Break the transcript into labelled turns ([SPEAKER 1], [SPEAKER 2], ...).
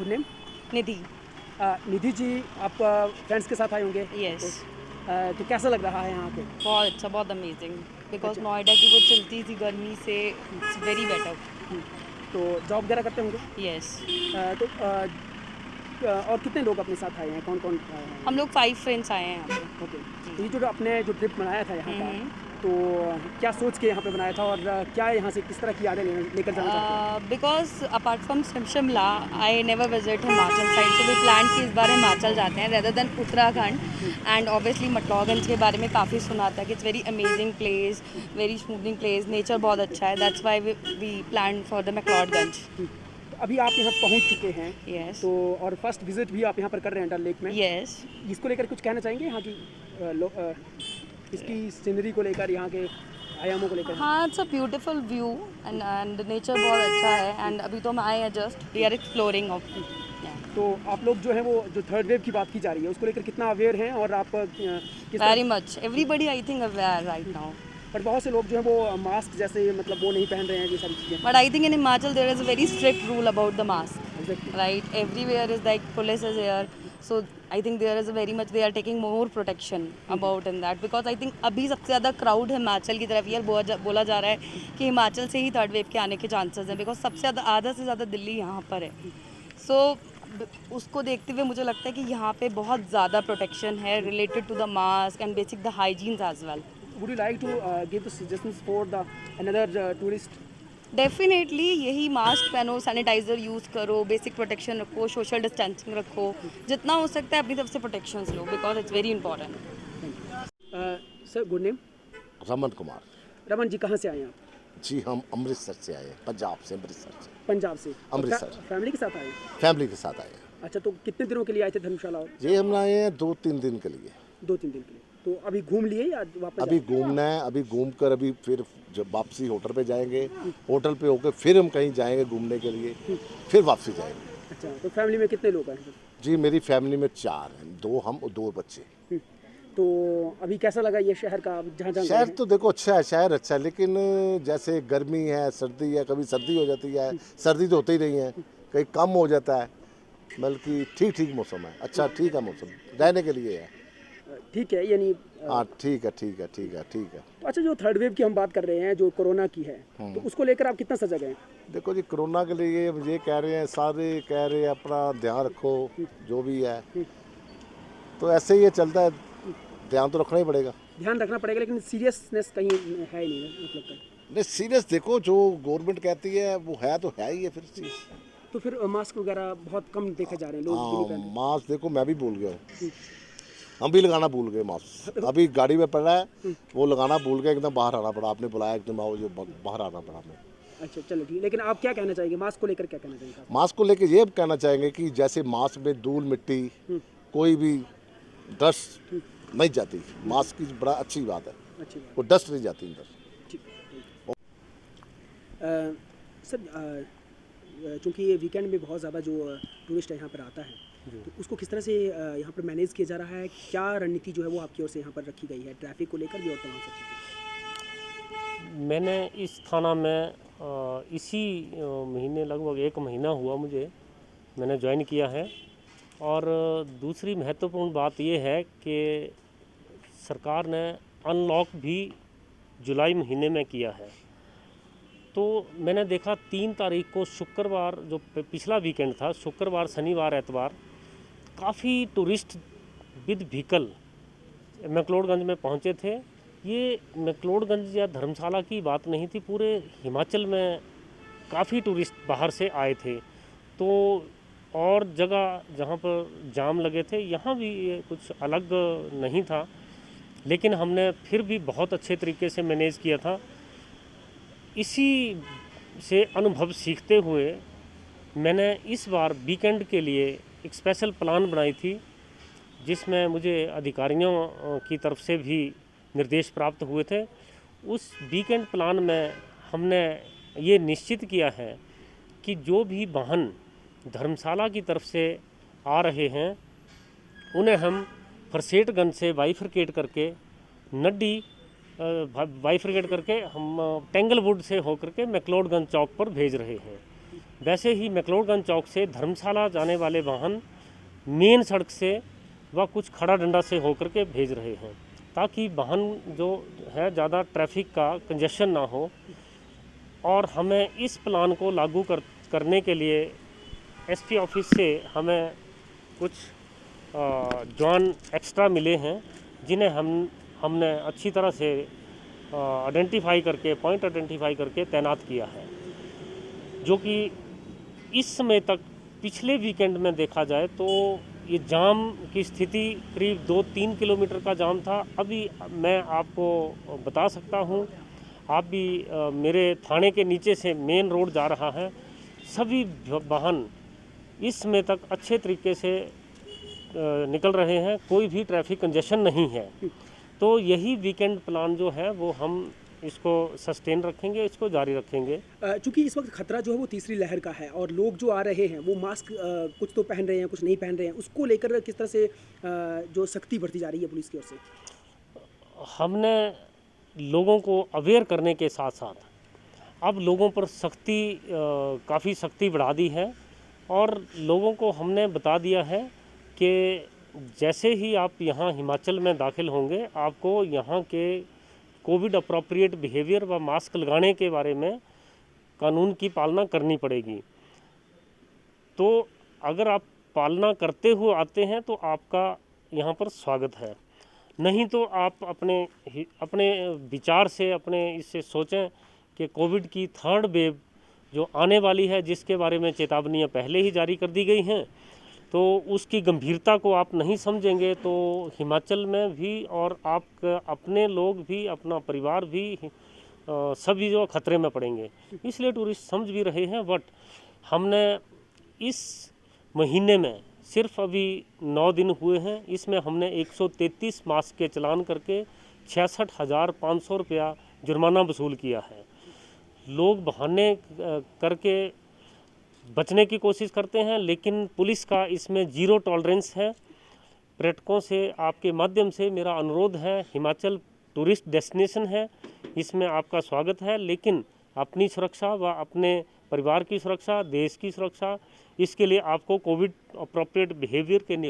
[SPEAKER 1] Name?
[SPEAKER 2] निधि।
[SPEAKER 1] निधि जी, आप friends के साथ आए होंगे?
[SPEAKER 2] यस।
[SPEAKER 1] तो कैसा लग रहा है यहाँ पे?
[SPEAKER 2] बहुत अच्छा, बहुत अमेजिंग, बिकॉज
[SPEAKER 1] अच्छा।
[SPEAKER 2] नोएडा की वो चलती थी गर्मी से, इट्स वेरी बेटर।
[SPEAKER 1] हम्म, तो जॉब वगैरह करते होंगे?
[SPEAKER 2] यस।
[SPEAKER 1] तो और कितने लोग अपने साथ आए हैं, कौन कौन आए हैं?
[SPEAKER 2] हम लोग 5 फ्रेंड्स आए हैं यहाँ पे।
[SPEAKER 1] ओके।
[SPEAKER 2] जी।
[SPEAKER 1] तो ये जो आपने जो ट्रिप बनाया था यहाँ का, तो क्या सोच के यहाँ पे बनाया था और क्या यहाँ से किस तरह की यादें लेकर जाना चाहते हैं?
[SPEAKER 2] Because apart from Shimla I never visit Himachal side, तो वी प्लान कि इस बार हिमाचल जाते हैं rather than Uttarakhand. And obviously McLeodganj के बारे में काफ़ी सुना था कि it's very amazing place, very smoothing place, nature बहुत अच्छा है, that's why we plan for the McLeodganj.
[SPEAKER 1] तो अभी आप यहाँ पहुँच चुके हैं।
[SPEAKER 2] यस।
[SPEAKER 1] तो और फर्स्ट विजिट भी आप यहाँ पर कर रहे हैं डल लेक में।
[SPEAKER 2] यस।
[SPEAKER 1] इसको लेकर कुछ कहना चाहेंगे यहाँ की इसकी सीनरी को लेकर, यहाँ के आयामों को लेकर?
[SPEAKER 2] हाँ, it's a beautiful view and nature बहुत अच्छा है। एंड अभी तो हम आए हैं just, we are exploring off.
[SPEAKER 1] तो आप लोग जो है वो जो थर्ड वेव की बात की जा रही है उसको लेकर कितना अवेयर हैं और आप किस
[SPEAKER 2] very much, everybody I think aware right now.
[SPEAKER 1] पर बहुत से लोग जो है वो मास्क जैसे मतलब वो नहीं पहन रहे हैं, ये सारी चीज़ें।
[SPEAKER 2] But I think in Himachal there is a very strict rule about the mask,
[SPEAKER 1] Exactly.
[SPEAKER 2] right? Everywhere is like police is here, so I think there is a very much they are taking more protection about in that, because I think अभी सबसे ज़्यादा crowd Himachal की तरफ यार बोला जा रहा है कि हिमाचल से ही थर्ड वेव के आने के चांसेस हैं, बिकॉज सबसे ज़्यादा आधा से ज़्यादा दिल्ली यहाँ पर है। सो उसको देखते हुए मुझे लगता है कि यहाँ पे बहुत ज़्यादा प्रोटेक्शन है related to the mask and basic the hygienes as well.
[SPEAKER 1] Would you like to give the suggestions for the another tourist?
[SPEAKER 2] Definitely यही, मास्क पहनो, सैनिटाइज़र यूज़ करो, बेसिक प्रोटेक्शन रखो, सोशल डिस्टेंसिंग रखो, जितना हो सकता है अपनी तरफ से प्रोटेक्शंस लो, because it's very important.
[SPEAKER 1] Sir, good name?
[SPEAKER 3] Raman Kumar.
[SPEAKER 1] Raman ji, कहाँ से आए हैं आप?
[SPEAKER 3] जी हम अमृतसर से आए हैं, पंजाब से, अमृतसर से।
[SPEAKER 1] पंजाब से?
[SPEAKER 3] अमृतसर।
[SPEAKER 1] फैमिली के साथ आए हैं?
[SPEAKER 3] फैमिली के साथ आए हैं।
[SPEAKER 1] अच्छा, तो कितने दिनों के लिए आए थे धर्मशाला?
[SPEAKER 3] ये हम आए हैं 2-3 दिन के लिए।
[SPEAKER 1] 2-3 दिन के लिए। तो अभी घूम लिए या वापस?
[SPEAKER 3] अभी घूमना है, अभी घूम कर अभी फिर जब वापसी होटल पे जाएंगे, होटल पे होकर फिर हम कहीं जाएंगे घूमने के लिए, फिर वापसी जाएंगे।
[SPEAKER 1] अच्छा, तो फैमिली में कितने लोग आए हैं?
[SPEAKER 3] जी मेरी फैमिली में 4 हैं, 2 हम और 2 बच्चे।
[SPEAKER 1] तो अभी कैसा लगा ये शहर का, जहाँ जहाँ
[SPEAKER 3] शहर तो देखो अच्छा है, शहर अच्छा है, लेकिन जैसे गर्मी है, सर्दी है, कभी सर्दी हो जाती है, सर्दी तो होती ही नहीं है, कहीं कम हो जाता है, बल्कि ठीक ठीक मौसम है, अच्छा ठीक है मौसम, रहने के लिए है।
[SPEAKER 1] ठीक है, यानी
[SPEAKER 3] हाँ ठीक है ठीक है ठीक है ठीक है।
[SPEAKER 1] तो अच्छा, जो थर्ड वेव की हम बात कर रहे हैं, जो कोरोना की है, तो उसको लेकर आप कितना सजग हैं?
[SPEAKER 3] देखो जी कोरोना के लिए ये कह रहे हैं, सारे कह रहे हैं अपना ध्यान रखो, जो भी है, तो ऐसे ही ये चलता है, ध्यान तो रखना ही पड़ेगा।
[SPEAKER 1] ध्यान रखना पड़ेगा, लेकिन सीरियसनेस कहीं है ही नहीं, मतलब
[SPEAKER 3] नहीं सीरियस देखो, जो गवर्नमेंट कहती है वो है तो है ही है फिर चीज़।
[SPEAKER 1] तो फिर मास्क वगैरह बहुत कम देखे जा रहे हैं, लोग भी नहीं पहन
[SPEAKER 3] हाँ मास्क देखो मैं भी भूल गया हूँ, हम भी लगाना भूल गए मास्क, अभी गाड़ी में पड़ा है वो लगाना भूल गए, एकदम बाहर आना पड़ा, आपने बुलाया एकदम आओ, जो बाहर आना पड़ा हमें।
[SPEAKER 1] रहे। अच्छा चलो ठीक, लेकिन आप क्या कहना चाहेंगे मास्क को लेकर, क्या कहना चाहेंगे आप?
[SPEAKER 3] मास्क को लेकर ये कहना चाहेंगे कि जैसे मास्क में धूल मिट्टी कोई भी डस्ट नहीं जाती, मास्क की बड़ा अच्छी बात है,
[SPEAKER 1] अच्छी
[SPEAKER 3] वो डस्ट नहीं जाती अंदर।
[SPEAKER 1] ठीक। सर, चूँकि ये वीकेंड में बहुत ज़्यादा जो टूरिस्ट यहाँ पर आता है, तो उसको किस तरह से यहाँ पर मैनेज किया जा रहा है, क्या रणनीति जो है वो आपकी ओर से यहाँ पर रखी गई है, ट्रैफिक को लेकर भी और तमाम सब चीज़ें?
[SPEAKER 4] मैंने इस थाना में इसी महीने लगभग 1 महीना हुआ मुझे, मैंने ज्वाइन किया है। और दूसरी महत्वपूर्ण बात ये है कि सरकार ने अनलॉक भी जुलाई महीने में किया है। तो मैंने देखा 3 तारीख को शुक्रवार, जो पिछला वीकेंड था, शुक्रवार शनिवार एतवार, काफ़ी टूरिस्ट विद व्हीकल मैक्लोडगंज में पहुंचे थे। ये मैक्लोडगंज या धर्मशाला की बात नहीं थी, पूरे हिमाचल में काफ़ी टूरिस्ट बाहर से आए थे। तो और जगह जहाँ पर जाम लगे थे यहाँ भी ये कुछ अलग नहीं था, लेकिन हमने फिर भी बहुत अच्छे तरीके से मैनेज किया था। इसी से अनुभव सीखते हुए मैंने इस बार वीकेंड के लिए एक स्पेशल प्लान बनाई थी, जिसमें मुझे अधिकारियों की तरफ से भी निर्देश प्राप्त हुए थे। उस वीकेंड प्लान में हमने ये निश्चित किया है कि जो भी वाहन धर्मशाला की तरफ से आ रहे हैं उन्हें हम फरसेटगंज से बाइफरकेट करके नड्डी बाइफरकेट करके हम टेंगलवुड से होकर के मैक्लोडगंज चौक पर भेज रहे हैं। वैसे ही मैक्लोडगंज चौक से धर्मशाला जाने वाले वाहन मेन सड़क से व कुछ खड़ा डंडा से होकर के भेज रहे हैं, ताकि वाहन जो है ज़्यादा ट्रैफिक का कंजेशन ना हो। और हमें इस प्लान को लागू करने के लिए एसपी ऑफिस से हमें कुछ जवान एक्स्ट्रा मिले हैं, जिन्हें हमने अच्छी तरह से आइडेंटिफाई करके पॉइंट आइडेंटिफाई करके तैनात किया है, जो कि इस समय तक पिछले वीकेंड में देखा जाए तो ये जाम की स्थिति करीब 2-3 किलोमीटर का जाम था। अभी मैं आपको बता सकता हूँ, आप भी मेरे थाने के नीचे से मेन रोड जा रहा है, सभी वाहन इस समय तक अच्छे तरीके से निकल रहे हैं, कोई भी ट्रैफिक कंजेशन नहीं है। तो यही वीकेंड प्लान जो है वो हम इसको सस्टेन रखेंगे, इसको जारी रखेंगे।
[SPEAKER 1] चूँकि इस वक्त खतरा जो है वो तीसरी लहर का है और लोग जो आ रहे हैं वो मास्क कुछ तो पहन रहे हैं, कुछ नहीं पहन रहे हैं, उसको लेकर किस तरह से जो सख्ती बरती जा रही है पुलिस की ओर से?
[SPEAKER 4] हमने लोगों को अवेयर करने के साथ साथ अब लोगों पर काफ़ी सख्ती बढ़ा दी है, और लोगों को हमने बता दिया है कि जैसे ही आप यहाँ हिमाचल में दाखिल होंगे, आपको यहाँ के कोविड अप्रोप्रिएट बिहेवियर व मास्क लगाने के बारे में कानून की पालना करनी पड़ेगी। तो अगर आप पालना करते हुए आते हैं तो आपका यहाँ पर स्वागत है, नहीं तो आप अपने विचार से इससे सोचें कि कोविड की थर्ड वेव जो आने वाली है, जिसके बारे में चेतावनियाँ पहले ही जारी कर दी गई हैं, तो उसकी गंभीरता को आप नहीं समझेंगे तो हिमाचल में भी और आप अपने लोग भी, अपना परिवार भी सभी जो खतरे में पड़ेंगे। इसलिए टूरिस्ट समझ भी रहे हैं, बट हमने इस महीने में सिर्फ अभी 9 दिन हुए हैं, इसमें हमने 133 मास्क के चलान करके 66,500 रुपया जुर्माना वसूल किया है। लोग बहाने करके बचने की कोशिश करते हैं, लेकिन पुलिस का इसमें ज़ीरो टॉलरेंस है। पर्यटकों से आपके माध्यम से मेरा अनुरोध है, हिमाचल टूरिस्ट डेस्टिनेशन है, इसमें आपका स्वागत है, लेकिन अपनी सुरक्षा व अपने परिवार की सुरक्षा, देश की सुरक्षा, इसके लिए आपको कोविड अप्रोप्रिएट बिहेवियर के